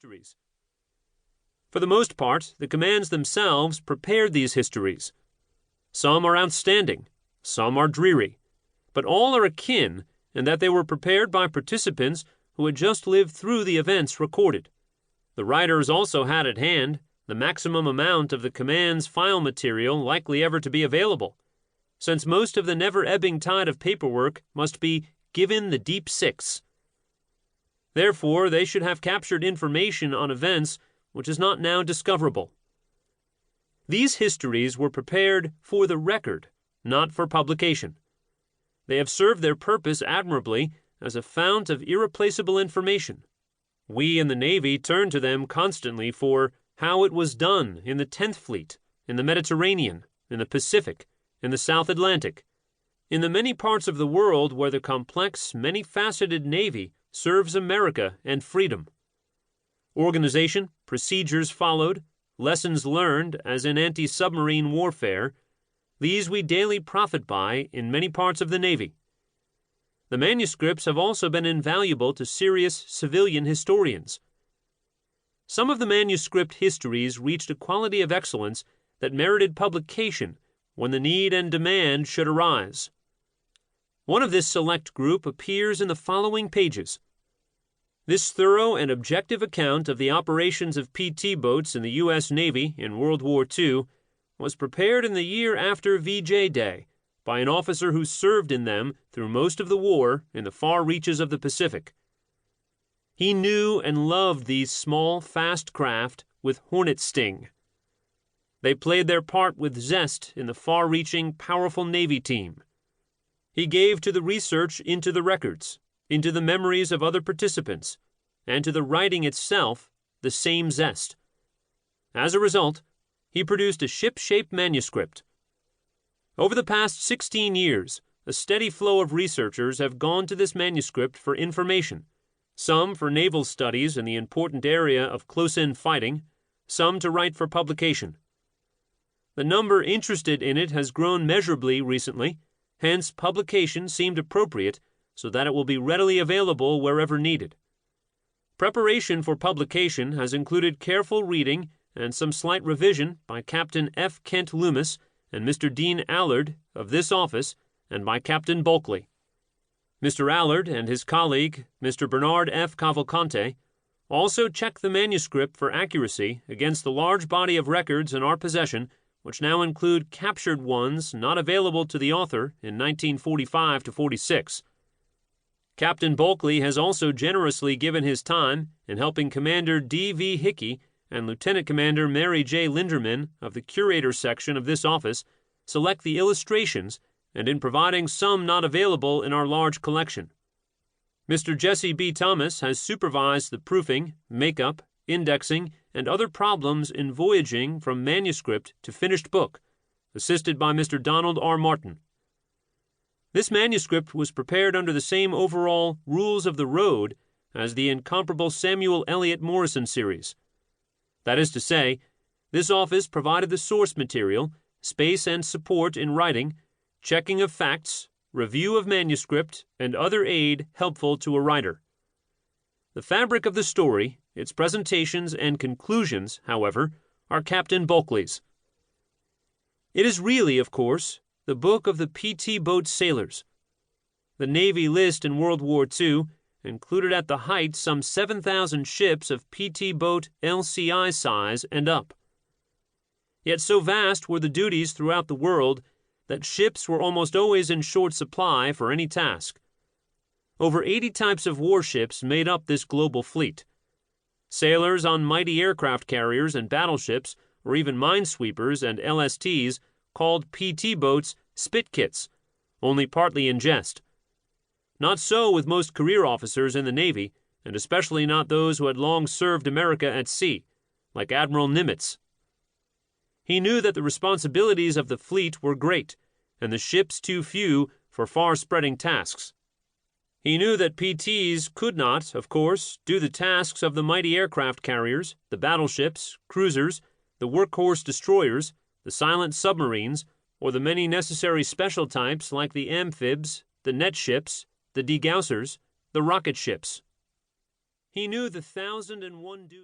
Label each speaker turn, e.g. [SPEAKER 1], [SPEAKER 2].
[SPEAKER 1] histories. For the most part, the commands themselves prepared these histories. Some are outstanding, some are dreary, but all are akin in that they were prepared by participants who had just lived through the events recorded. The writers also had at hand the maximum amount of the command's file material likely ever to be available, since most of the never-ebbing tide of paperwork must be given the deep six. Therefore, they should have captured information on events which is not now discoverable. These histories were prepared for the record, not for publication. They have served their purpose admirably as a fount of irreplaceable information. We in the Navy turn to them constantly for how it was done in the 10th Fleet, in the Mediterranean, in the Pacific, in the South Atlantic, in the many parts of the world where the complex, many-faceted Navy serves America and freedom. Organization, procedures followed, lessons learned as in anti-submarine warfare, these we daily profit by in many parts of the Navy. The manuscripts have also been invaluable to serious civilian historians. Some of the manuscript histories reached a quality of excellence that merited publication when the need and demand should arise. One of this select group appears in the following pages. This thorough and objective account of the operations of PT boats in the U.S. Navy in World War II was prepared in the year after VJ Day by an officer who served in them through most of the war in the far reaches of the Pacific. He knew and loved these small, fast craft with hornet sting. They played their part with zest in the far-reaching, powerful Navy team. He gave to the research into the records, into the memories of other participants, and to the writing itself the same zest. As a result, he produced a ship-shaped manuscript. Over the past 16 years, a steady flow of researchers have gone to this manuscript for information, some for naval studies in the important area of close-in fighting, some to write for publication. The number interested in it has grown measurably recently, hence publication seemed appropriate so that it will be readily available wherever needed. Preparation for publication has included careful reading and some slight revision by Captain F. Kent Loomis and Mr. Dean Allard of this office and by Captain Bulkley. Mr. Allard and his colleague, Mr. Bernard F. Cavalcante, also checked the manuscript for accuracy against the large body of records in our possession, which now include captured ones not available to the author in 1945-46. Captain Bulkley has also generously given his time in helping Commander D.V. Hickey and Lieutenant Commander Mary J. Linderman of the Curator section of this office select the illustrations and in providing some not available in our large collection. Mr. Jesse B. Thomas has supervised the proofing, makeup, indexing, and other problems in voyaging from manuscript to finished book, assisted by Mr. Donald R. Martin. This manuscript was prepared under the same overall rules of the road as the incomparable Samuel Eliot Morison series. That is to say, this office provided the source material, space and support in writing, checking of facts, review of manuscript, and other aid helpful to a writer. The fabric of the story, its presentations and conclusions, however, are Captain Bulkley's. It is really, of course, the book of the PT boat sailors. The Navy list in World War II included at the height some 7,000 ships of PT boat LCI size and up. Yet so vast were the duties throughout the world that ships were almost always in short supply for any task. Over 80 types of warships made up this global fleet. Sailors on mighty aircraft carriers and battleships, or even minesweepers and LSTs, called PT boats spitkits, only partly in jest. Not so with most career officers in the Navy, and especially not those who had long served America at sea, like Admiral Nimitz. He knew that the responsibilities of the fleet were great, and the ships too few for far-spreading tasks. He knew that PTs could not, of course, do the tasks of the mighty aircraft carriers, the battleships, cruisers, the workhorse destroyers, the silent submarines, or the many necessary special types like the amphibs, the net ships, the degaussers, the rocket ships. He knew the 1,001 duties.